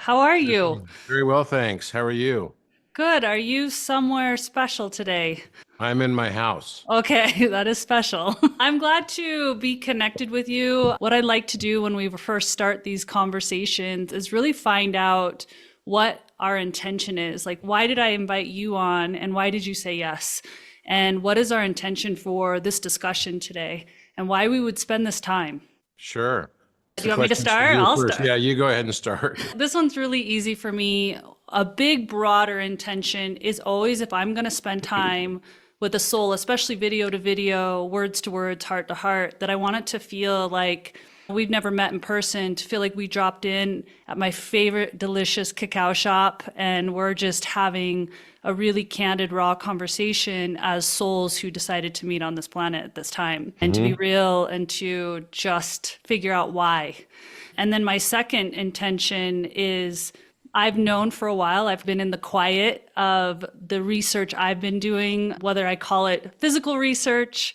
How are you? Very well, thanks. How are you? Good. Are you somewhere special today? I'm in my house. Okay, that is special. I'm glad to be connected with you. What I like to do when we first start these conversations is really find out what our intention is. Like, why did I invite you on and why did you say yes? And what is our intention for this discussion today and why we would spend this time? Sure. Do The you want me to questions for start? you I'll first. start. Yeah, you go ahead and start. This one's really easy for me. A big, broader intention is always if I'm going to spend time with a soul, especially video to video, words to words, heart to heart, that I want it to feel like we've never met in person, to feel like we dropped in at my favorite delicious cacao shop and we're just having a really candid, raw conversation as souls who decided to meet on this planet at this time and to be Hmm. real and to just figure out why. And then my second intention is I've known for a while, I've been in the quiet of the research I've been doing, whether I call it physical research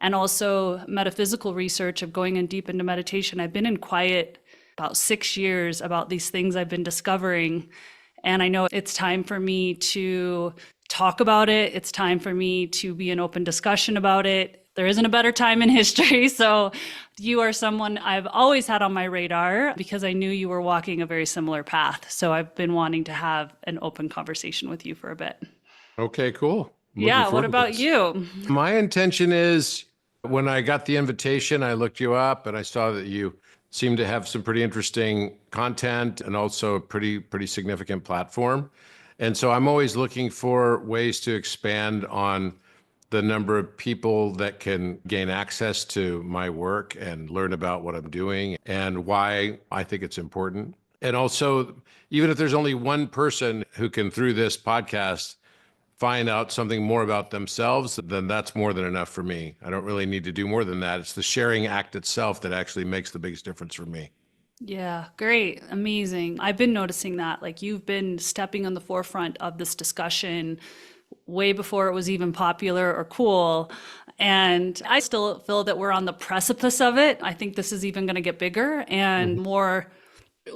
and also metaphysical research of going in deep into meditation. I've been in quiet about 6 years about these things I've been discovering. And I know it's time for me to talk about it. It's time for me to be in open discussion about it. There isn't a better time in history. So you are someone I've always had on my radar because I knew you were walking a very similar path. So I've been wanting to have an open conversation with you for a bit. Okay, cool. I'm looking Yeah. What forward to about this. you? My intention is when I got the invitation, I looked you up and I saw that you seem to have some pretty interesting content and also a pretty significant platform. And so I'm always looking for ways to expand on the number of people that can gain access to my work and learn about what I'm doing and why I think it's important. And also, even if there's only one person who can, through this podcast, find out something more about themselves, then that's more than enough for me. I don't really need to do more than that. It's the sharing act itself that actually makes the biggest difference for me. Yeah, great. Amazing. I've been noticing that. Like you've been stepping on the forefront of this discussion way before it was even popular or cool. And I still feel that we're on the precipice of it. I think this is even going to get bigger and Mhm. more,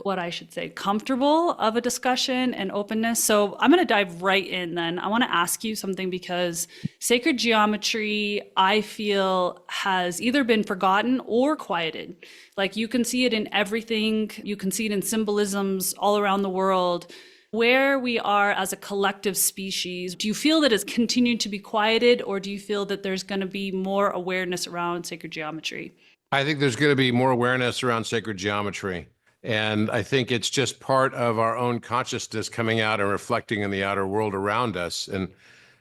what I should say, comfortable of a discussion and openness. So I'm going to dive right in then. I want to ask you something because sacred geometry, I feel, has either been forgotten or quieted. Like you can see it in everything, you can see it in symbolisms all around the world. Where we are as a collective species, do you feel that it's continued to be quieted, or do you feel that there's going to be more awareness around sacred geometry? I think there's going to be more awareness around sacred geometry. And I think it's just part of our own consciousness coming out and reflecting in the outer world around us. And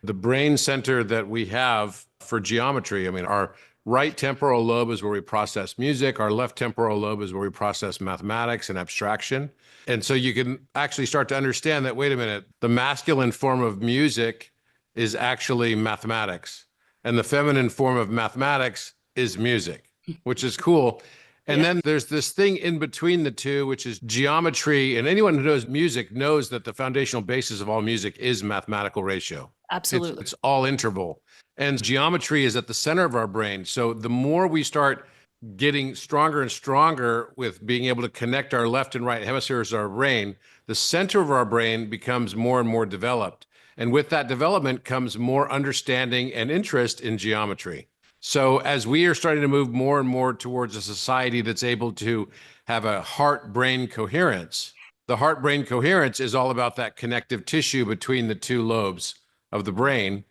the brain center that we have for geometry, I mean, our right temporal lobe is where we process music, our left temporal lobe is where we process mathematics and abstraction. And so you can actually start to understand that, wait a minute, the masculine form of music is actually mathematics, and the feminine form of mathematics is music, which is cool. And Yeah, then there's this thing in between the two, which is geometry. And anyone who knows music knows that the foundational basis of all music is mathematical ratio. absolutely. It's all interval. And geometry is at the center of our brain. So the more we start getting stronger and stronger with being able to connect our left and right hemispheres of our brain, the center of our brain becomes more and more developed. And with that development comes more understanding and interest in geometry. So as we are starting to move more and more towards a society that's able to have a heart-brain coherence, the heart-brain coherence is all about that connective tissue between the two lobes of the brain,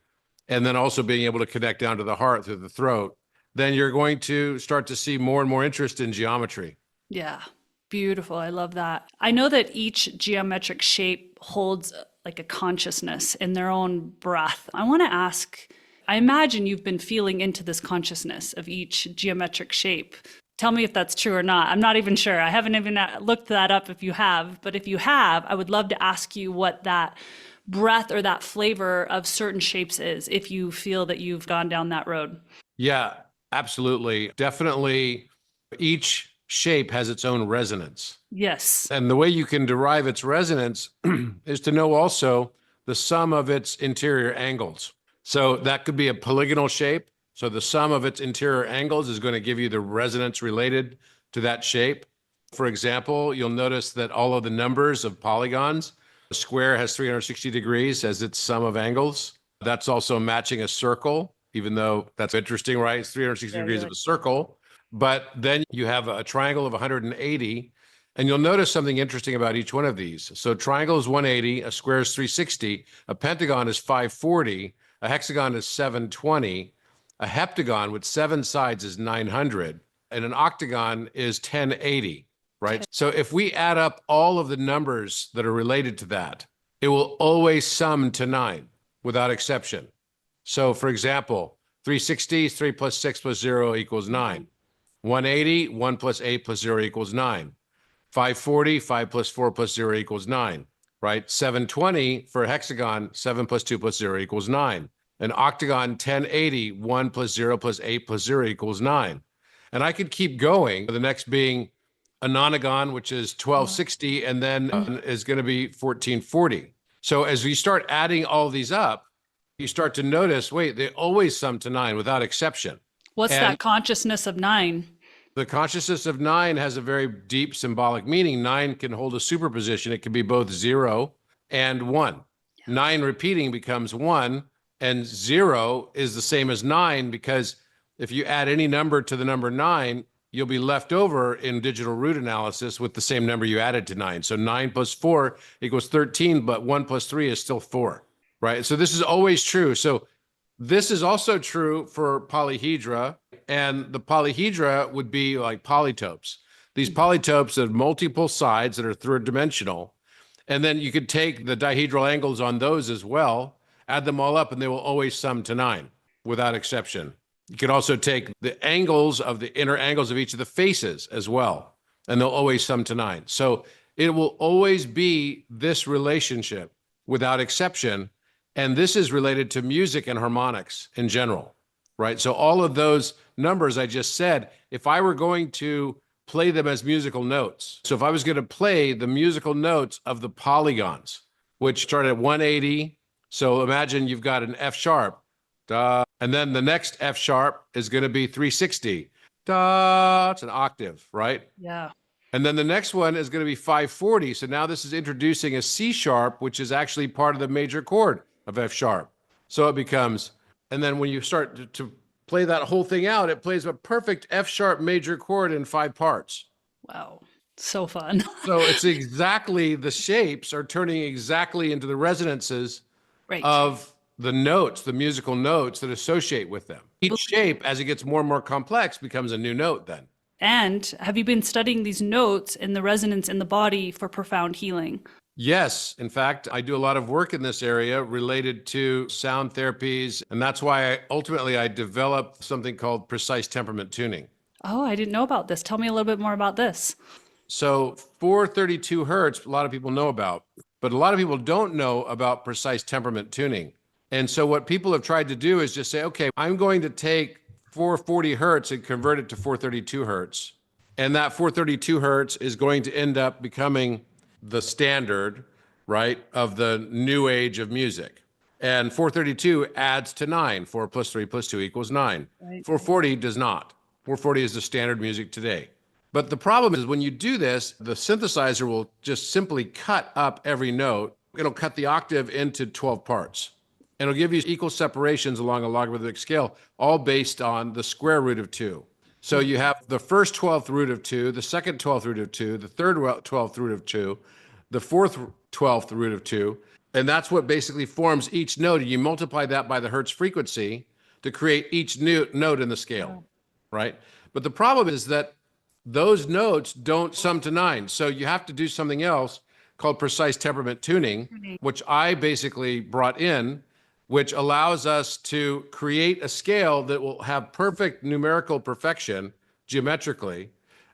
and then also being able to connect down to the heart through the throat, then you're going to start to see more and more interest in geometry. Yeah, beautiful. I love that. I know that each geometric shape holds like a consciousness in their own breath. I want to ask, I imagine you've been feeling into this consciousness of each geometric shape. Tell me if that's true or not. I'm not even sure. I haven't even looked that up if you have, but if you have, I would love to ask you what that breath or that flavor of certain shapes is if you feel that you've gone down that road. Yeah, absolutely. Definitely each shape has its own resonance. Yes. And the way you can derive its resonance is to know also the sum of its interior angles. So that could be a polygonal shape. So the sum of its interior angles is going to give you the resonance related to that shape. For example, you'll notice that all of the numbers of polygons, a square has 360 degrees as its sum of angles. That's also matching a circle, even though that's interesting, right? It's 360 Yeah, degrees you're of right. a circle. But then you have a triangle of 180. And you'll notice something interesting about each one of these. So triangle is 180, a square is 360, a pentagon is 540, a hexagon is 720, a heptagon with 7 sides is 900, and an octagon is 1080, right? So if we add up all of the numbers that are related to that, it will always sum to 9 without exception. So for example, 360, 3 plus 6 plus 0 equals 9. 180, 1 plus 8 plus 0 equals 9. 540, 5 plus 4 plus 0 equals 9, right? 720 for a hexagon, 7 plus 2 plus 0 equals 9. An octagon, 1080, 1 plus 0 plus 8 plus 0 equals 9. And I could keep going, the next being a nonagon, which is 1260, and then is going to be 1440. So as we start adding all these up, you start to notice, wait, they always sum to 9 without exception. What's And that consciousness of 9? the consciousness of 9 has a very deep symbolic meaning. 9 can hold a superposition. It can be both 0 and 1. 9 repeating becomes 1, and 0 is the same as 9, because if you add any number to the number 9, you'll be left over in digital root analysis with the same number you added to 9. So 9 plus 4 equals 13, but 1 plus 3 is still 4, right? So this is always true. So this is also true for polyhedra, and the polyhedra would be like polytopes. These polytopes have multiple sides that are third dimensional, and then you could take the dihedral angles on those as well, add them all up, and they will always sum to 9 without exception. You could also take the angles of the inner angles of each of the faces as well, and they'll always sum to 9. So it will always be this relationship without exception. And this is related to music and harmonics in general, right? So all of those numbers I just said, if I were going to play them as musical notes, so if I was going to play the musical notes of the polygons, which start at 180, so imagine you've got an F sharp, da, and then the next F sharp is going to be 360, da, it's an octave, right? Yeah. And then the next one is going to be 540. So now this is introducing a C sharp, which is actually part of the major chord of F sharp. So it becomes, and then when you start to play that whole thing out, it plays a perfect F sharp major chord in 5 parts. Wow. So fun. So it's exactly, the shapes are turning exactly into the resonances Right. of the notes, the musical notes that associate with them. Each shape, as it gets more and more complex, becomes a new note then. And have you been studying these notes and the resonance in the body for profound healing? Yes. In fact, I do a lot of work in this area related to sound therapies. And that's why I developed something called precise temperament tuning. Oh, I didn't know about this. Tell me a little bit more about this. So 432 hertz, a lot of people know about, but a lot of people don't know about precise temperament tuning. And so what people have tried to do is just say, okay, I'm going to take 440 hertz and convert it to 432 hertz. And that 432 hertz is going to end up becoming the standard, right, of the new age of music. And 432 adds to 9. 4 plus 3 plus 2 equals 9. Right. 440 does not. 440 is the standard music today. But the problem is when you do this, the synthesizer will just simply cut up every note. It'll cut the octave into 12 parts. And it'll give you equal separations along a logarithmic scale, all based on the square root of 2. So you have the first 12th root of 2, the second 12th root of 2, the third 12th root of 2, the fourth 12th root of 2, and that's what basically forms each note. And you multiply that by the hertz frequency to create each new note in the scale, right? But the problem is that those notes don't sum to 9. So you have to do something else called precise temperament tuning, which I basically brought in, which allows us to create a scale that will have perfect numerical perfection geometrically,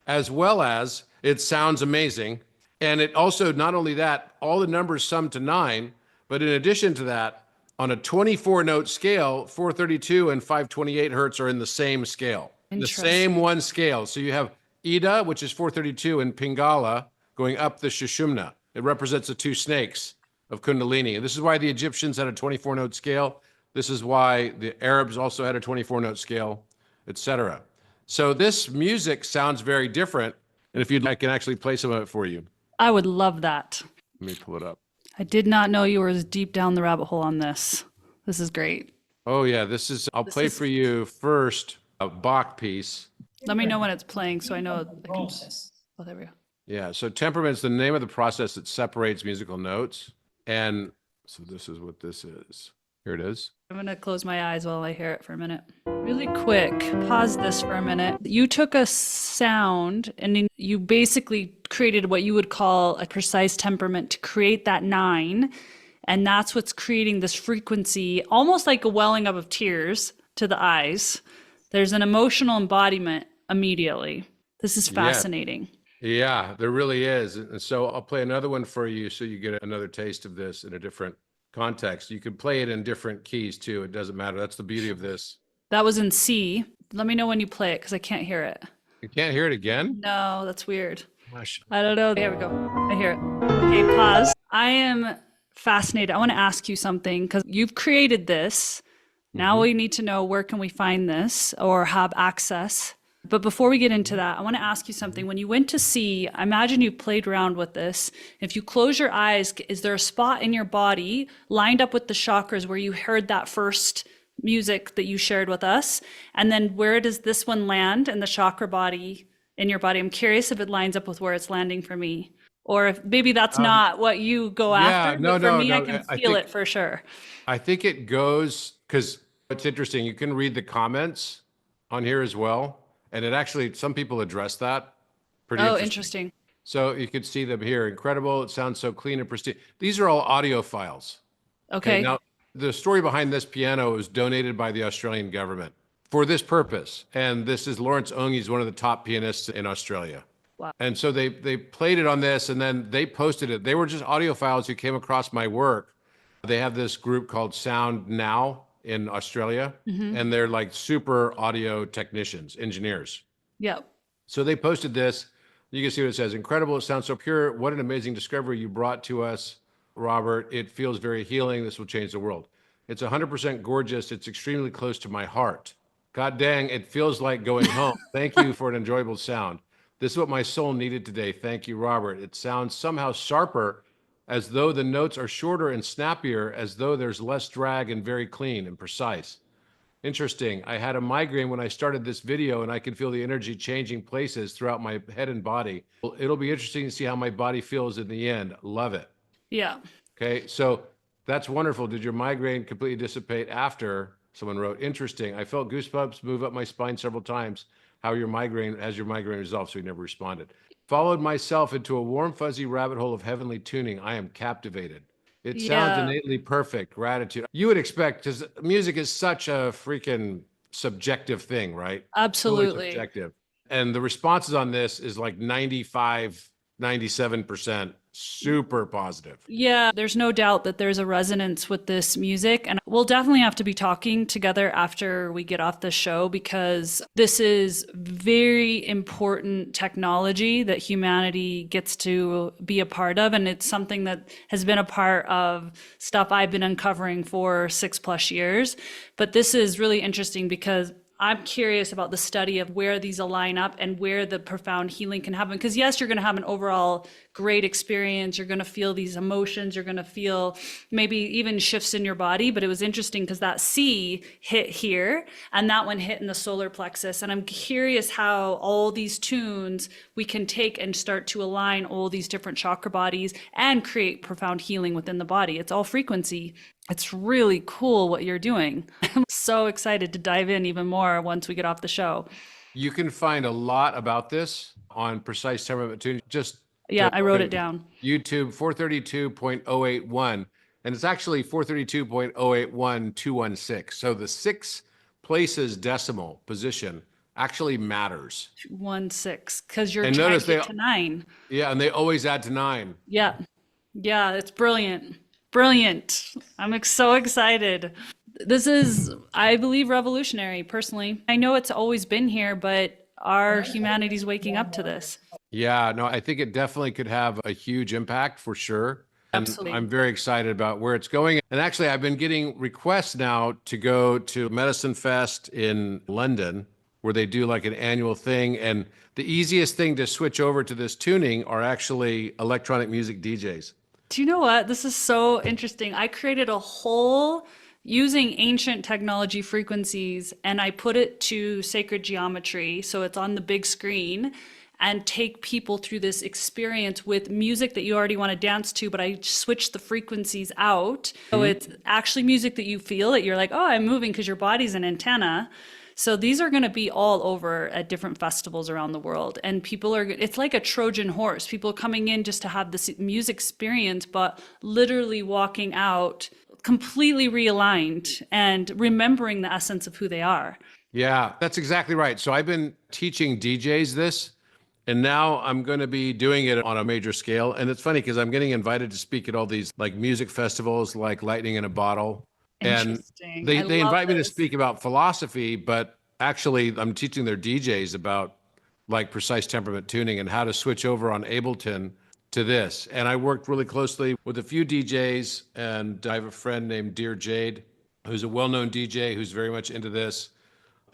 as well as it sounds amazing. And it also, not only that, all the numbers sum to 9, but in addition to that, on a 24 note scale, 432 and 528 hertz are in the same scale, the same one scale. So you have Ida, which is 432, and Pingala going up the Shushumna. It represents the 2 snakes of Kundalini. And this is why the Egyptians had a 24 note scale. This is why the Arabs also had a 24 note scale, etc. So this music sounds very different, And if you'd like, I can actually play some of it for you. I would love that. Let me pull it up. I did not know you were as deep down the rabbit hole on this. This is great. Oh yeah, I'll play for you first a Bach piece. Let me know when it's playing so I know I can. Oh, there we go. Yeah, so temperament's the name of the process that separates musical notes. And so this is what this is. Here it is. I'm going to close my eyes while I hear it for a minute. Really quick, pause this for a minute. You took a sound and then you basically created what you would call a precise temperament to create that 9. And that's what's creating this frequency, almost like a welling up of tears to the eyes. There's an emotional embodiment immediately. This is fascinating. Yeah, there really is. And so I'll play another one for you so you get another taste of this in a different context. You can play it in different keys too. It doesn't matter. That's the beauty of this. That was in C. Let me know when you play it because I can't hear it. You can't hear it again? No, that's weird. Gosh. I don't know. There we go. I hear it. Okay, pause. I am fascinated. I want to ask you something because you've created this. Now we need to know where can we find this or have access. But before we get into that, I want to ask you something. When you went to see, I imagine you played around with this. If you close your eyes, is there a spot in your body lined up with the chakras where you heard that first music that you shared with us? And then where does this one land in the chakra body in your body? I'm curious if it lines up with where it's landing for me. Or if maybe that's not what you go after. No, but for no, me, no. I can feel it for sure. I think it goes, because it's interesting. You can read the comments on here as well. And it actually, some people address that. Pretty interesting. So you could see them here. Incredible. It sounds so clean and pristine. These are all audio files. Okay. Now, the story behind this piano was donated by the Australian government for this purpose. And this is Lawrence Ong. He's one of the top pianists in Australia. Wow. And so they played it on this and then they posted it. They were just audio files who came across my work. They have this group called Sound Now in Australia, and they're like super audio technicians, engineers. Yep. So they posted this. You can see what it says. Incredible. It sounds so pure. What an amazing discovery you brought to us, Robert. It feels very healing. This will change the world. It's 100% gorgeous. It's extremely close to my heart. God dang, it feels like going home. Thank you for an enjoyable sound. This is what my soul needed today. Thank you, Robert. It sounds somehow sharper, as though the notes are shorter and snappier, as though there's less drag and very clean and precise. Interesting. I had a migraine when I started this video and I could feel the energy changing places throughout my head and body. It'll be interesting to see how my body feels in the end. Love it. Yeah. Okay, so that's wonderful. Did your migraine completely dissipate after? Someone wrote, interesting. I felt goosebumps move up my spine several times. Has your migraine resolved? So he never responded. Followed myself into a warm, fuzzy rabbit hole of heavenly tuning. I am captivated. It sounds innately perfect. Gratitude. You would expect, because music is such a freaking subjective thing, right? Absolutely. Totally subjective. And the responses on this is like 95, 97% super positive. Yeah, there's no doubt that there's a resonance with this music. And we'll definitely have to be talking together after we get off the show because this is very important technology that humanity gets to be a part of. And it's something that has been a part of stuff I've been uncovering for 6+ years. But this is really interesting because I'm curious about the study of where these align up and where the profound healing can happen. Because yes, you're going to have an overall great experience. You're going to feel these emotions. You're going to feel maybe even shifts in your body. But it was interesting because that C hit here and that one hit in the solar plexus. And I'm curious how all these tunes we can take and start to align all these different chakra bodies and create profound healing within the body. It's all frequency. It's really cool what you're doing. I'm so excited to dive in even more once we get off the show. You can find a lot about this on Precise Temperament Tuning. I wrote it down. YouTube 432.081, and it's actually 432.081216. So the 6 places decimal position actually matters. 16, because you're trying to get to 9. Yeah, and they always add to 9. Yeah, it's brilliant. Brilliant. I'm so excited. This is, I believe, revolutionary, personally. I know it's always been here, but our humanity's waking up to this. Yeah, no, I think it definitely could have a huge impact for sure. And Absolutely. I'm very excited about where it's going. And actually, I've been getting requests now to go to Medicine Fest in London where they do like an annual thing. And the easiest thing to switch over to this tuning are actually electronic music DJs. Do you know what? This is so interesting. I created a whole using ancient technology frequencies and I put it to sacred geometry. So it's on the big screen and take people through this experience with music that you already want to dance to, but I switch the frequencies out. So it's actually music that you feel that you're like, oh, I'm moving because your body's an antenna. So these are going to be all over at different festivals around the world. And people are, it's like a Trojan horse. People coming in just to have this music experience, but literally walking out completely realigned and remembering the essence of who they are. Yeah, that's exactly right. So I've been teaching DJs this, and now I'm going to be doing it on a major scale. And it's funny because I'm getting invited to speak at all these like music festivals, like Lightning in a Bottle. And Interesting. they love invite me to this. speak about philosophy, but actually I'm teaching their DJs about like precise temperament tuning and how to switch over on Ableton to this. And I worked really closely with a few DJs, and I have a friend named Dear Jade, who's a well-known DJ who's very much into this,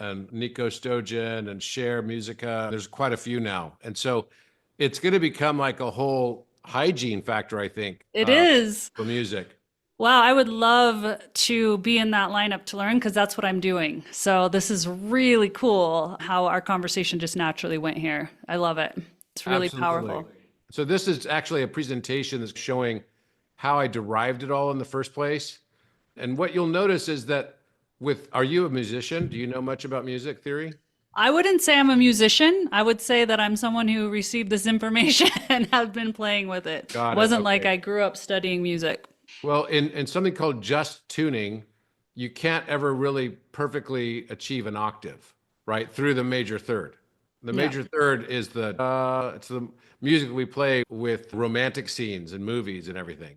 and Nico Stojan and Cher Musica. There's quite a few now. And so it's going to become like a whole hygiene factor, I think, It is. for music. Wow, I would love to be in that lineup to learn because that's what I'm doing. So this is really cool how our conversation just naturally went here. I love it. It's really Absolutely. powerful. So this is actually a presentation that's showing how I derived it all in the first place. And what you'll notice is that are you a musician? Do you know much about music theory? I wouldn't say I'm a musician. I would say that I'm someone who received this information and have been playing with it. Got it. Wasn't like Okay. I grew up studying music. Well, in something called just tuning, you can't ever really perfectly achieve an octave, right? Through the major third. The Yeah. major third is it's the music we play with romantic scenes and movies and everything.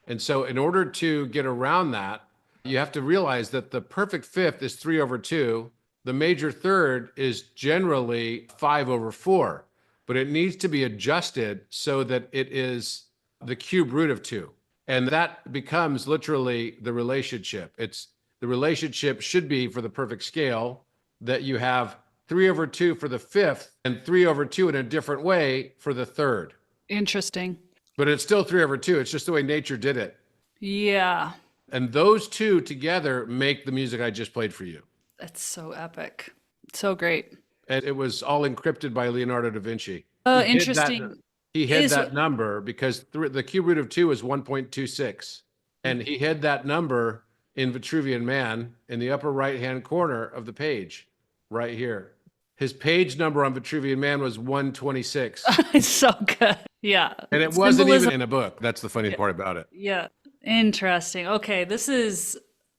And so in order to get around that, you have to realize that the perfect fifth is 3/2. The major third is generally 5/4, but it needs to be adjusted so that it is the cube root of 2. And that becomes literally the relationship. The relationship should be for the perfect scale that you have 3/2 for the fifth and 3/2 in a different way for the third. Interesting. But it's still 3/2. It's just the way nature did it. Yeah. And those two together make the music I just played for you. That's so epic. So great. And it was all encrypted by Leonardo da Vinci. Oh, He hid that- interesting. He hid Is that number because the cube root of 2 is 1.26. And he hid that number in Vitruvian Man in the upper right-hand corner of the page, right here. His page number on Vitruvian Man was 126. It's so good. Yeah. And it wasn't Symbolism. even in a book. That's the funny part about it. Yeah. Interesting. Okay. This is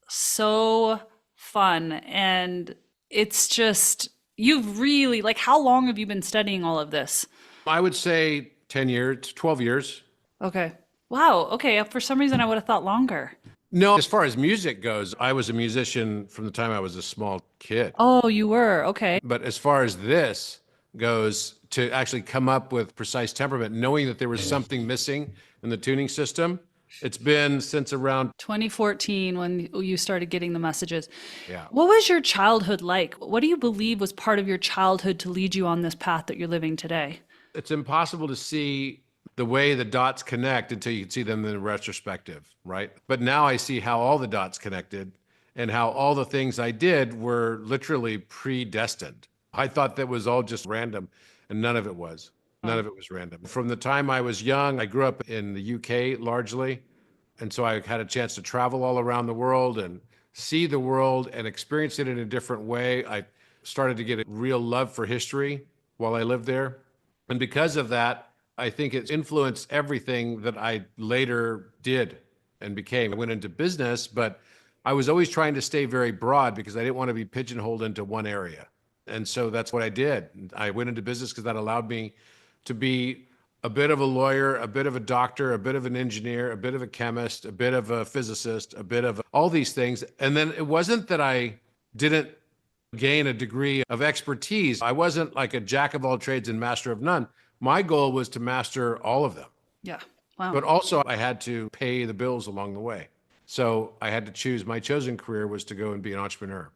so fun. And it's just, you've really, like, how long have you been studying all of this? I would say 10 years, 12 years. Okay. Wow. Okay. For some reason, I would have thought longer. No, as far as music goes, I was a musician from the time I was a small kid. Oh, you were. Okay. But as far as this goes, to actually come up with precise temperament, knowing that there was something missing in the tuning system, it's been since around, 2014 when you started getting the messages. yeah. What was your childhood like? What do you believe was part of your childhood to lead you on this path that you're living today? It's impossible to see the way the dots connect until you can see them in retrospective, right? But now I see how all the dots connected and how all the things I did were literally predestined. I thought that was all just random, and none of it was. None of it was random. From the time I was young, I grew up in the UK largely. And so I had a chance to travel all around the world and see the world and experience it in a different way. I started to get a real love for history while I lived there. And because of that, I think it's influenced everything that I later did and became. I went into business, but I was always trying to stay very broad because I didn't want to be pigeonholed into one area. And so that's what I did. I went into business because that allowed me to be a bit of a lawyer, a bit of a doctor, a bit of an engineer, a bit of a chemist, a bit of a physicist, a bit of all these things. And then it wasn't that I didn't gain a degree of expertise. I wasn't like a jack of all trades and master of none. My goal was to master all of them. Yeah. Wow. But also I had to pay the bills along the way. So I had to choose. My chosen career was to go and be an entrepreneur.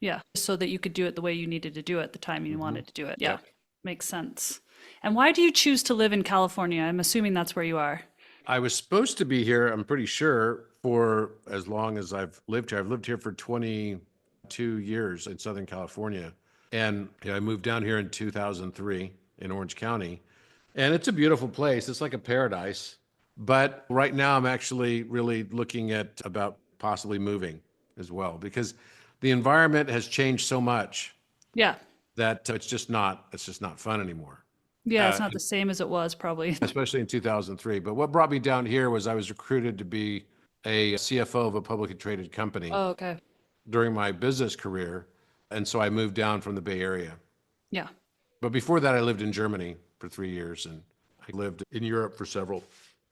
Yeah. So that you could do it the way you needed to do it, the time you Hmm. wanted to do it. Yeah. Yep. Makes sense. And why do you choose to live in California? I'm assuming that's where you are. I was supposed to be here, I'm pretty sure, for as long as I've lived here. I've lived here for 22 years in Southern California. And I moved down here in 2003 in Orange County. And it's a beautiful place. It's like a paradise. But right now, I'm actually really looking at about possibly moving as well because the environment has changed so much Yeah. that it's just not fun anymore. Yeah. It's Uh, not the same as it was probably. Especially in 2003. But what brought me down here was I was recruited to be a CFO of a publicly traded company Oh, okay. during my business career. And so I moved down from the Bay Area. Yeah. But before that, I lived in Germany for 3 years and I lived in Europe for several,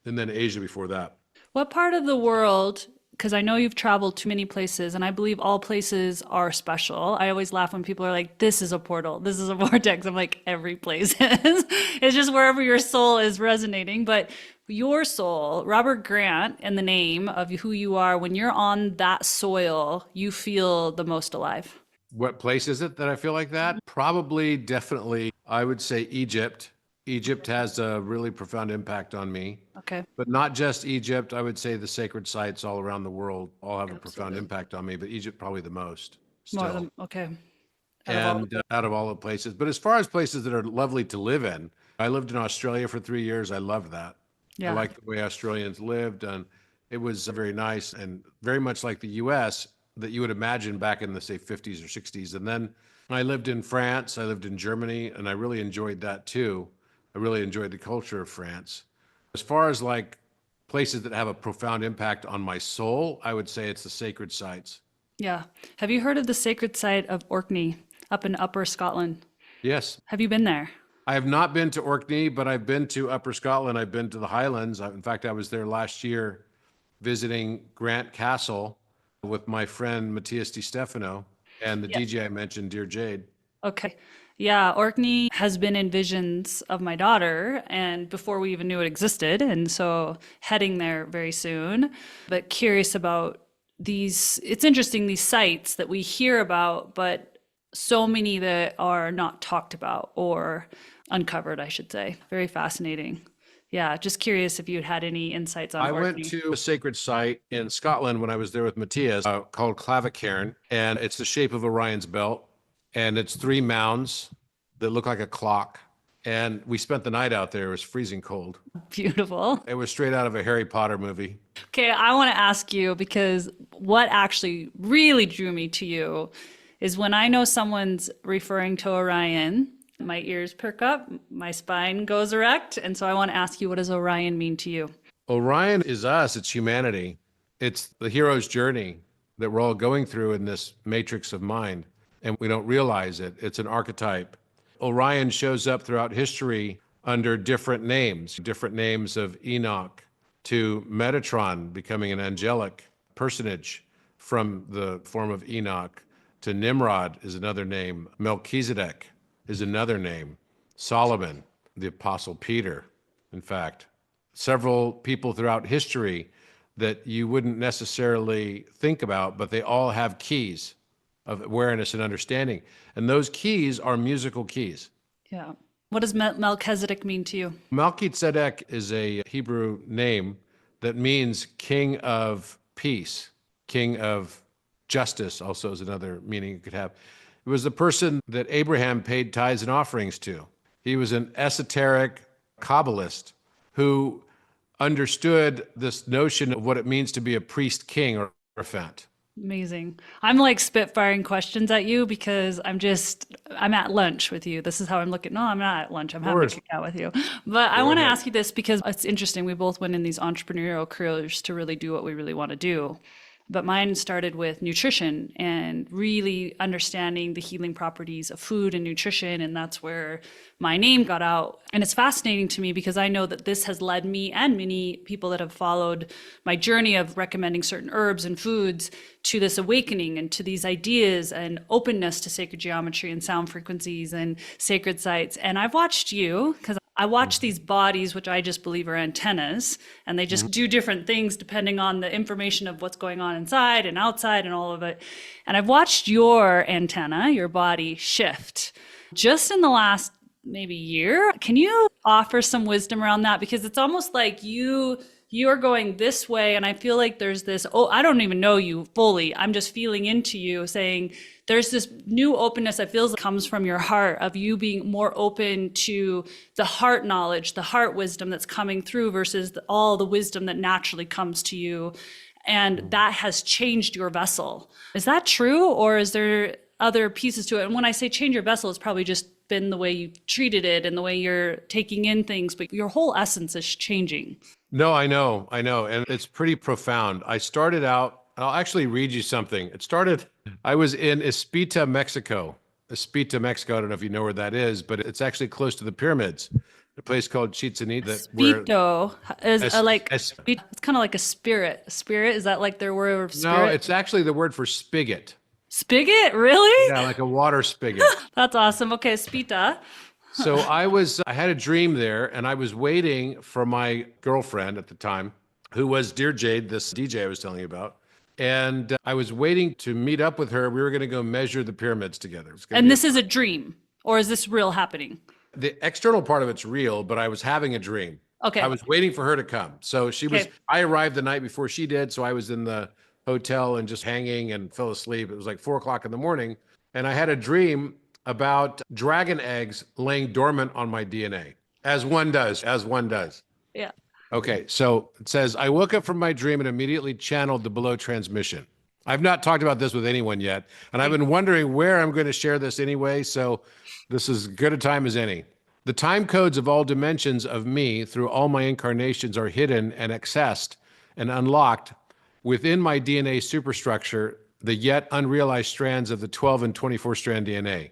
and then Asia before that. What part of the world, because I know you've traveled to many places, and I believe all places are special. I always laugh when people are like, this is a portal, this is a vortex. I'm like, every place is. It's just wherever your soul is resonating. But your soul, Robert Grant, and the name of who you are, when you're on that soil, you feel the most alive. What place is it that I feel like that? Probably, definitely, I would say Egypt. Egypt has a really profound impact on me. Okay. But not just Egypt. I would say the sacred sites all around the world all have a profound Absolutely. impact on me, but Egypt probably the most More still. than, okay. Out of all the And places. out of all the places. But as far as places that are lovely to live in, I lived in Australia for 3 years. I loved that. I Yeah. liked the way Australians lived, and it was very nice and very much like the US that you would imagine back in the, say, 50s or 60s. And then I lived in France, I lived in Germany, and I really enjoyed that too. I really enjoyed the culture of France. As far as like places that have a profound impact on my soul, I would say it's the sacred sites. Yeah. Have you heard of the sacred site of Orkney up in Upper Scotland? Yes, Have you been there? I have not been to Orkney, but I've been to Upper Scotland. I've been to the Highlands. In fact, I was there last year visiting Grant Castle with my friend Matthias Di Stefano and the Yeah. DJ I mentioned, Dear Jade. Okay. Yeah, Orkney has been in visions of my daughter and before we even knew it existed. And so heading there very soon, but curious about these, it's interesting, these sites that we hear about, but so many that are not talked about or uncovered, I should say. Very fascinating. Yeah, just curious if you'd had any insights on I went Orkney. to a sacred site in Scotland when I was there with Matthias called Clavicairn, and it's the shape of Orion's belt, and it's three mounds that look like a clock. And we spent the night out there. It was freezing cold. Beautiful. It was straight out of a Harry Potter movie. Okay, I want to ask you because what actually really drew me to you is when I know someone's referring to Orion, my ears perk up, my spine goes erect. And so I want to ask you, what does Orion mean to you? Orion is us, it's humanity. It's the hero's journey that we're all going through in this matrix of mind, and we don't realize it. It's an archetype. Orion shows up throughout history under different names of Enoch to Metatron becoming an angelic personage from the form of Enoch to Nimrod is another name. Melchizedek is another name. Solomon, the Apostle Peter, in fact several people throughout history that you wouldn't necessarily think about, but they all have keys of awareness and understanding. And those keys are musical keys. Yeah. What does Melchizedek mean to you? Melchizedek is a Hebrew name that means king of peace, king of justice, also is another meaning it could have. It was the person that Abraham paid tithes and offerings to. He was an esoteric Kabbalist who understood this notion of what it means to be a priest king or hierophant. Amazing. I'm like spitfiring questions at you because I'm at lunch with you. This is how I'm looking. No, I'm not at lunch. I'm having a Course. cookout with you. But I Go want to ahead. ask you this because it's interesting. We both went in these entrepreneurial careers to really do what we really want to do. But mine started with nutrition and really understanding the healing properties of food and nutrition. And that's where my name got out. And it's fascinating to me because I know that this has led me and many people that have followed my journey of recommending certain herbs and foods to this awakening and to these ideas and openness to sacred geometry and sound frequencies and sacred sites. And I've watched you because I watch these bodies, which I just believe are antennas, and they just do different things depending on the information of what's going on inside and outside and all of it. And I've watched your antenna, your body shift just in the last maybe year. Can you offer some wisdom around that? Because it's almost like you're going this way, and I feel like there's this, oh, I don't even know you fully. I'm just feeling into you saying there's this new openness that feels like comes from your heart, of you being more open to the heart knowledge, the heart wisdom that's coming through versus all the wisdom that naturally comes to you. And that has changed your vessel. Is that true? Or is there other pieces to it? And when I say change your vessel, it's probably just been the way you treated it and the way you're taking in things, but your whole essence is changing. No, I know. And it's pretty profound. I started out, I'll actually read you something. I was in Espita, Mexico. Espita, Mexico. I don't know if you know where that is, but it's actually close to the pyramids. A place called Chichen Itza. Spito is it's kind of like a spirit. A spirit, is that like their word of spirit? No, it's actually the word for spigot. Spigot, really? Yeah, like a water spigot. That's awesome. Okay, Spita. So I had a dream there, and I was waiting for my girlfriend at the time, who was Dear Jade, this DJ I was telling you about. And I was waiting to meet up with her. We were going to go measure the pyramids together. And this is a dream, or is this real happening? The external part of it's real, but I was having a dream. Okay. I was waiting for her to come. So I arrived the night before she did. So I was in the hotel and just hanging and fell asleep. It was like 4 o'clock in the morning. And I had a dream about dragon eggs laying dormant on my DNA, as one does. Yeah. Okay, so it says, I woke up from my dream and immediately channeled the below transmission. I've not talked about this with anyone yet, and I've been wondering where I'm going to share this anyway, so this is as good a time as any. The time codes of all dimensions of me through all my incarnations are hidden and accessed and unlocked within my DNA superstructure, the yet unrealized strands of the 12 and 24 strand DNA.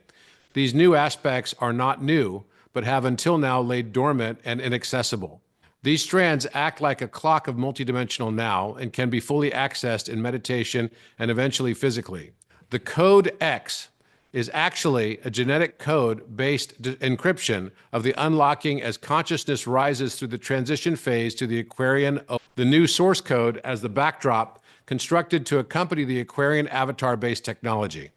These new aspects are not new, but have until now laid dormant and inaccessible. These strands act like a clock of multidimensional now and can be fully accessed in meditation and eventually physically. The code X is actually a genetic code-based encryption of the unlocking as consciousness rises through the transition phase to the Aquarian OS. The new source code as the backdrop constructed to accompany the Aquarian avatar-based technology.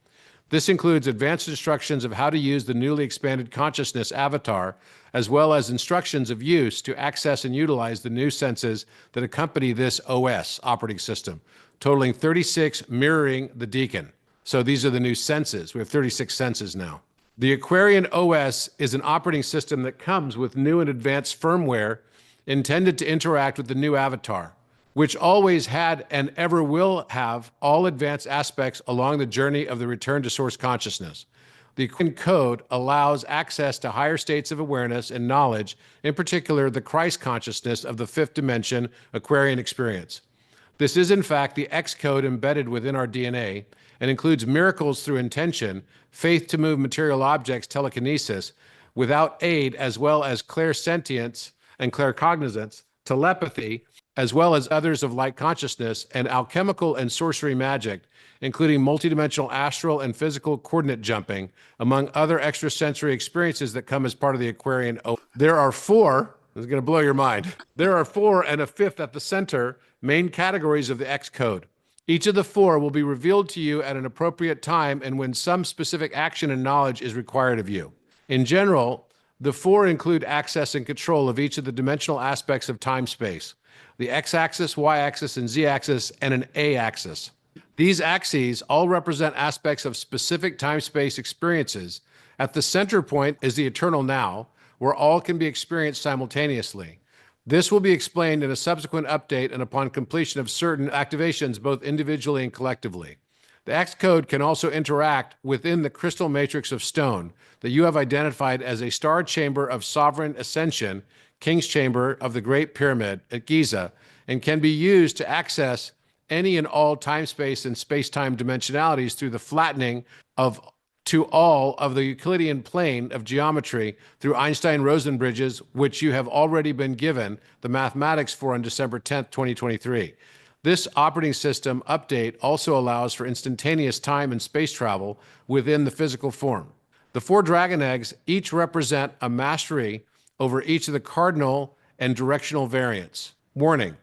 This includes advanced instructions of how to use the newly expanded consciousness avatar, as well as instructions of use to access and utilize the new senses that accompany this OS operating system, totaling 36, mirroring the Deacon. So these are the new senses. We have 36 senses now. The Aquarian OS is an operating system that comes with new and advanced firmware intended to interact with the new avatar, which always had and ever will have all advanced aspects along the journey of the return to source consciousness. The Aquarian code allows access to higher states of awareness and knowledge, in particular the Christ consciousness of the fifth dimension Aquarian experience. This is in fact the X code embedded within our DNA and includes miracles through intention, faith to move material objects, telekinesis, without aid, as well as clairsentience and claircognizance, telepathy, as well as others of light consciousness, and alchemical and sorcery magic, including multidimensional astral and physical coordinate jumping, among other extrasensory experiences that come as part of the Aquarian OS. There are four, this is going to blow your mind, there are four and a fifth at the center, main categories of the X code. Each of the four will be revealed to you at an appropriate time and when some specific action and knowledge is required of you. In general, the four include access and control of each of the dimensional aspects of time-space, the X-axis, Y-axis, and Z-axis, and an A-axis. These axes all represent aspects of specific time-space experiences. At the center point is the eternal now, where all can be experienced simultaneously. This will be explained in a subsequent update and upon completion of certain activations, both individually and collectively. The X code can also interact within the crystal matrix of stone that you have identified as a star chamber of sovereign ascension, King's Chamber of the Great Pyramid at Giza, and can be used to access any and all time, space, and space-time dimensionalities through the flattening to all of the Euclidean plane of geometry through Einstein-Rosen bridges, which you have already been given the mathematics for on December 10th, 2023. This operating system update also allows for instantaneous time and space travel within the physical form. The four dragon eggs each represent a mastery over each of the cardinal and directional variants. Warning,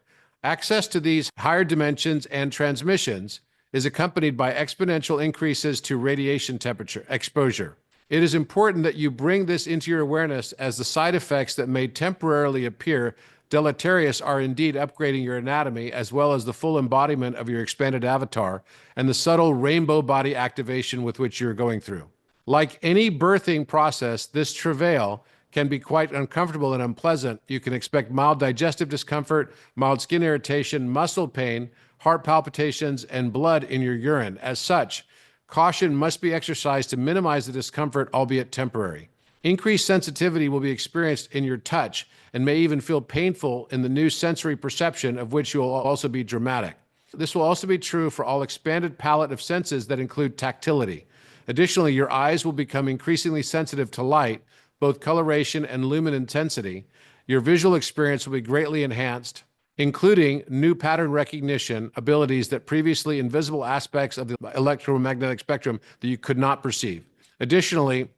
access to these higher dimensions and transmissions is accompanied by exponential increases to radiation temperature exposure. It is important that you bring this into your awareness, as the side effects that may temporarily appear deleterious are indeed upgrading your anatomy, as well as the full embodiment of your expanded avatar and the subtle rainbow body activation with which you're going through. Like any birthing process, this travail can be quite uncomfortable and unpleasant. You can expect mild digestive discomfort, mild skin irritation, muscle pain, heart palpitations, and blood in your urine. As such, caution must be exercised to minimize the discomfort, albeit temporary. Increased sensitivity will be experienced in your touch and may even feel painful in the new sensory perception, of which you will also be dramatic. This will also be true for all expanded palette of senses that include tactility. Additionally, your eyes will become increasingly sensitive to light, both coloration and lumen intensity. Your visual experience will be greatly enhanced, including new pattern recognition abilities that previously invisible aspects of the electromagnetic spectrum that you could not perceive. Additionally,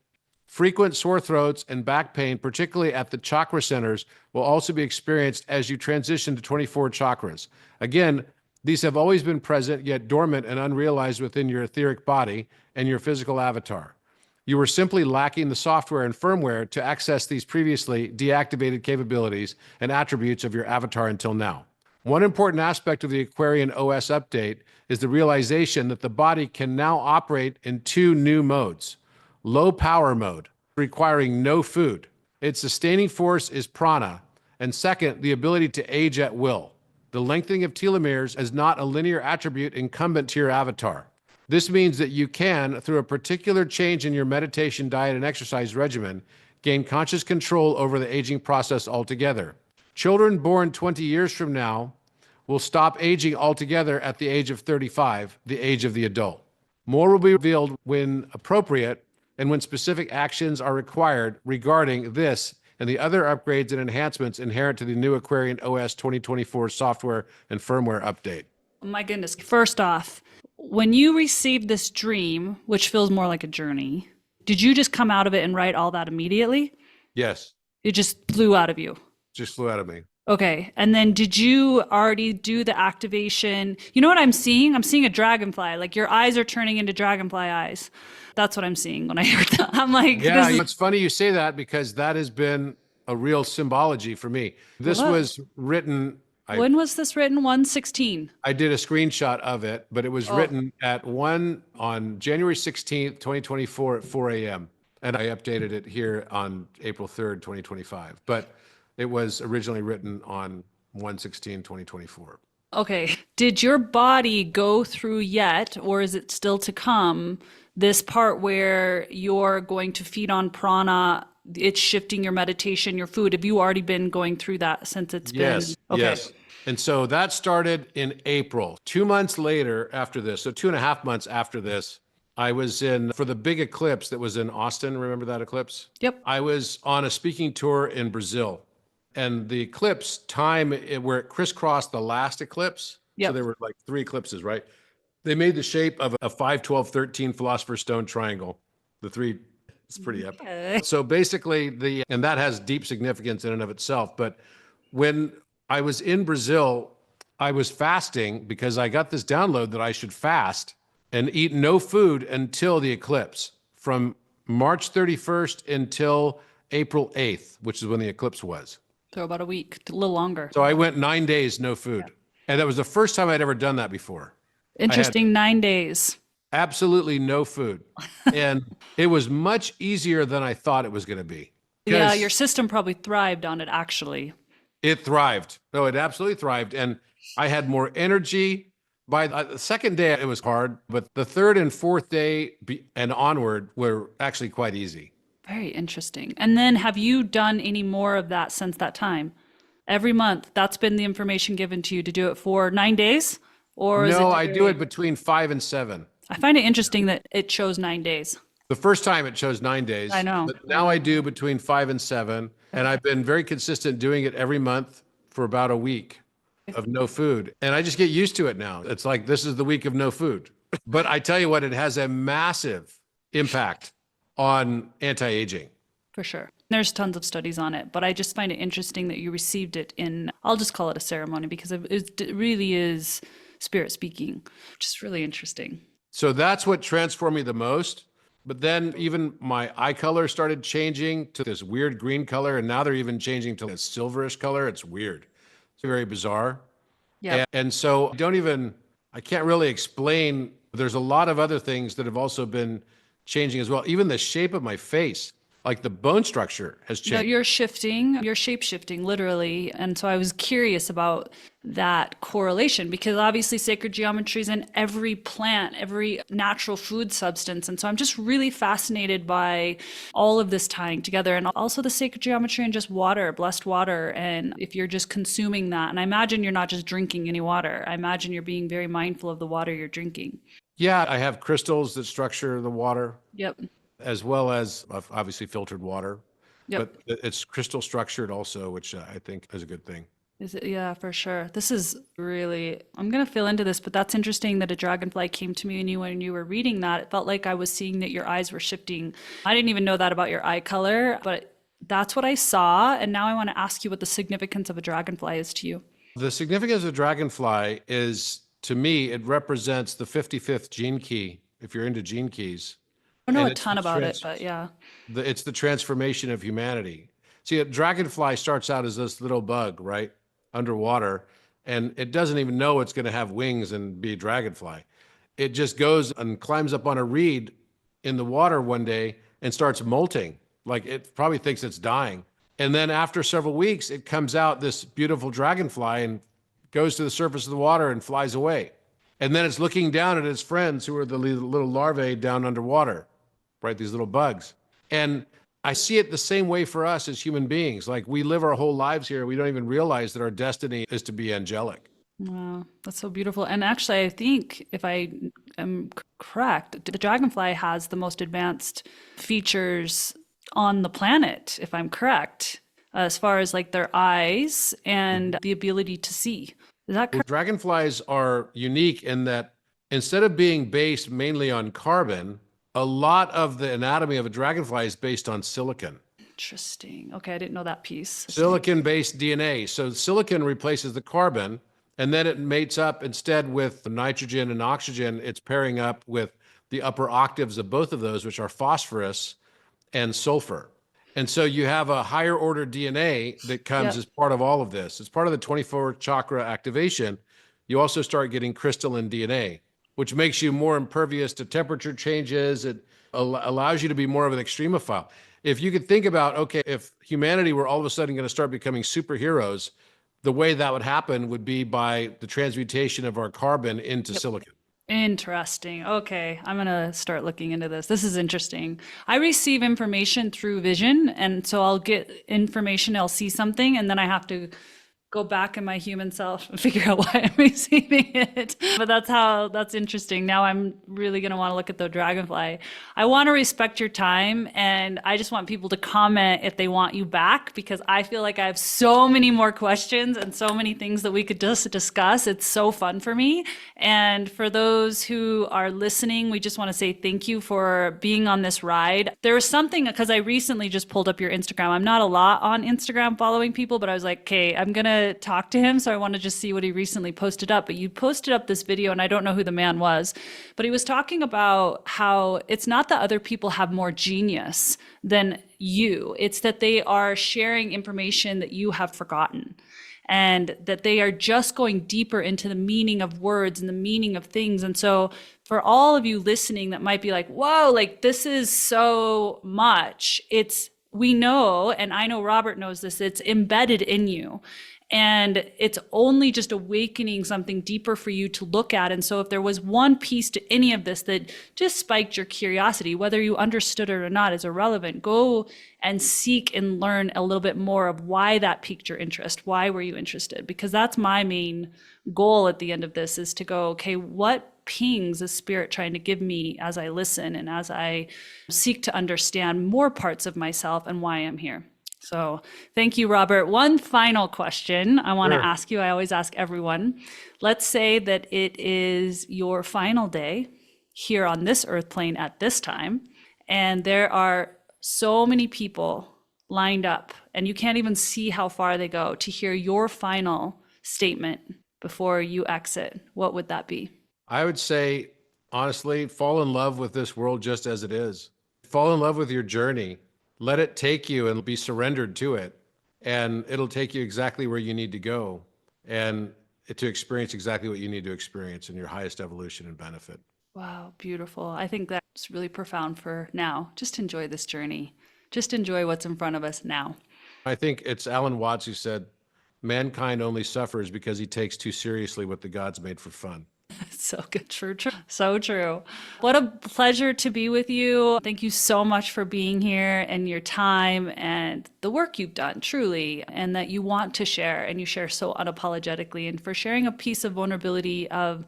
frequent sore throats and back pain, particularly at the chakra centers, will also be experienced as you transition to 24 chakras. Again, these have always been present, yet dormant and unrealized within your etheric body and your physical avatar. You were simply lacking the software and firmware to access these previously deactivated capabilities and attributes of your avatar until now. One important aspect of the Aquarian OS update is the realization that the body can now operate in two new modes. Low power mode, requiring no food. Its sustaining force is prana. And second, the ability to age at will. The lengthening of telomeres is not a linear attribute incumbent to your avatar. This means that you can, through a particular change in your meditation, diet, and exercise regimen, gain conscious control over the aging process altogether. Children born 20 years from now will stop aging altogether at the age of 35, the age of the adult. More will be revealed when appropriate and when specific actions are required regarding this and the other upgrades and enhancements inherent to the new Aquarian OS 2024 software and firmware update. Oh my goodness. First off, when you received this dream, which feels more like a journey, did you just come out of it and write all that immediately? Yes. It just flew out of you. Just flew out of me. Okay. And then did you already do the activation? You know what I'm seeing? I'm seeing a dragonfly. Like your eyes are turning into dragonfly eyes. That's what I'm seeing when I heard that. I'm like, yeah, it's funny you say that, because that has been a real symbology for me. This was written. When was this written? 1/16. I did a screenshot of it, but it was written at on January 16th, 2024 at 4 a.m. And I updated it here on April 3rd, 2025. But it was originally written on 1/16/2024. Okay. Did your body go through yet, or is it still to come, this part where you're going to feed on prana? It's shifting your meditation, your food. Have you already been going through that since it's been? Yes. And so that started in April. 2 months later after this, so 2.5 months after this, I was for the big eclipse that was in Austin. Remember that eclipse? Yep. I was on a speaking tour in Brazil. And the eclipse time where it crisscrossed the last eclipse, so there were like 3 eclipses, right? They made the shape of a 5, 12, 13 Philosopher's Stone triangle. The 3, it's pretty epic. Okay. So basically and that has deep significance in and of itself. But when I was in Brazil, I was fasting because I got this download that I should fast and eat no food until the eclipse, from March 31st until April 8th, which is when the eclipse was. So about a week, a little longer. So I went 9 days, no food. And that was the first time I'd ever done that before. Interesting. 9 days. Absolutely no food. And it was much easier than I thought it was going to be. Yeah, your system probably thrived on it, actually. It thrived. No, it absolutely thrived. And I had more energy. By the second day, it was hard. But the third and fourth day and onward were actually quite easy. Very interesting. And then have you done any more of that since that time? Every month, that's been the information given to you to do it for 9 days? Or no, I do it between 5 and 7. I find it interesting that it chose 9 days. The first time it chose 9 days. I know. But now I do between 5 and 7. And I've been very consistent doing it every month for about a week of no food. And I just get used to it now. It's like, this is the week of no food. But I tell you what, it has a massive impact on anti-aging. For sure. There's tons of studies on it, but I just find it interesting that you received it in, I'll just call it a ceremony, because it really is spirit speaking, which is really interesting. So that's what transformed me the most. But then even my eye color started changing to this weird green color, and now they're even changing to a silverish color. It's weird. It's very bizarre. Yep. And so I can't really explain. There's a lot of other things that have also been changing as well. Even the shape of my face, like the bone structure has No, changed. you're shape shifting literally. And so I was curious about that correlation because obviously sacred geometry is in every plant, every natural food substance. And so I'm just really fascinated by all of this tying together and also the sacred geometry and just water, blessed water. And if you're just consuming that, and I imagine you're not just drinking any water, I imagine you're being very mindful of the water you're drinking. Yeah, I have crystals that structure the water, Yep. as well as obviously filtered water. Yep. But it's crystal structured also, which I think is a good thing. Is it? Yeah, for sure. This is really, I'm going to fill into this, but that's interesting that a dragonfly came to me and you when you were reading that. It felt like I was seeing that your eyes were shifting. I didn't even know that about your eye color, but that's what I saw. And now I want to ask you what the significance of a dragonfly is to you. The significance of dragonfly is, to me, it represents the 55th gene key, if you're into gene keys. I don't know And a it's ton the about it, but yeah. it's the transformation of humanity. See, a dragonfly starts out as this little bug, right, underwater, and it doesn't even know it's going to have wings and be a dragonfly. It just goes and climbs up on a reed in the water one day and starts molting, like it probably thinks it's dying. And then after several weeks, it comes out this beautiful dragonfly and goes to the surface of the water and flies away. And then it's looking down at its friends who are the little larvae down underwater, right? These little bugs. And I see it the same way for us as human beings. Like we live our whole lives here. We don't even realize that our destiny is to be angelic. Wow, that's so beautiful. And actually, I think if I am correct, the dragonfly has the most advanced features on the planet, if I'm correct, as far as like their eyes and the ability to see. Is that Well, correct? dragonflies are unique in that instead of being based mainly on carbon, a lot of the anatomy of a dragonfly is based on silicon. Interesting. Okay, I didn't know that piece. Silicon-based DNA. So silicon replaces the carbon, and then it mates up instead with nitrogen and oxygen. It's pairing up with the upper octaves of both of those, which are phosphorus and sulfur. And so you have a higher order DNA that comes Yep. as part of all of this. It's part of the 24 chakra activation. You also start getting crystalline DNA, which makes you more impervious to temperature changes. It allows you to be more of an extremophile. If you could think about, okay, if humanity were all of a sudden going to start becoming superheroes, the way that would happen would be by the transmutation of our carbon into silicon. Interesting. Okay, I'm gonna start looking into this. This is interesting. I receive information through vision, and so I'll get information, I'll see something, and then I have to go back in my human self and figure out why I'm receiving it. But that's interesting. Now I'm really going to want to look at the dragonfly. I want to respect your time, and I just want people to comment if they want you back, because I feel like I have so many more questions and so many things that we could just discuss. It's so fun for me. And for those who are listening, we just want to say thank you for being on this ride. There was something, because I recently just pulled up your Instagram. I'm not a lot on Instagram following people, but I was like, okay, I'm going to talk to him. So I want to just see what he recently posted up. But you posted up this video, and I don't know who the man was, but he was talking about how it's not that other people have more genius than you. It's that they are sharing information that you have forgotten, and that they are just going deeper into the meaning of words and the meaning of things. And so for all of you listening that might be like, whoa, like this is so much. We know, and I know Robert knows this, it's embedded in you. And it's only just awakening something deeper for you to look at. And so if there was one piece to any of this that just spiked your curiosity, whether you understood it or not is irrelevant, go and seek and learn a little bit more of why that piqued your interest. Why were you interested? Because that's my main goal at the end of this, is to go, okay, what pings is spirit trying to give me as I listen and as I seek to understand more parts of myself and why I'm here. So thank you, Robert. One final question I want to ask you. I always ask everyone. Let's say that it is your final day here on this earth plane at this time, and there are so many people lined up and you can't even see how far they go, to hear your final statement before you exit, what would that be? I would say, honestly, fall in love with this world just as it is. Fall in love with your journey. Let it take you and be surrendered to it. And it'll take you exactly where you need to go and to experience exactly what you need to experience in your highest evolution and benefit. Wow, beautiful. I think that's really profound for now. Just enjoy this journey. Just enjoy what's in front of us now. I think it's Alan Watts who said, mankind only suffers because he takes too seriously what the gods made for fun. So good. True, true. So true. What a pleasure to be with you. Thank you so much for being here and your time and the work you've done, truly, and that you want to share and you share so unapologetically, and for sharing a piece of vulnerability of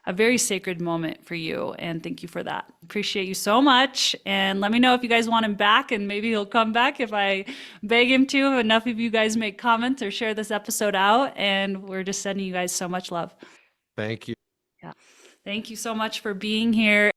a very sacred moment for you. And thank you for that. Appreciate you so much. And let me know if you guys want him back, and maybe he'll come back if I beg him to. If enough of you guys make comments or share this episode out. And we're just sending you guys so much love. Thank you. Yeah. Thank you so much for being here.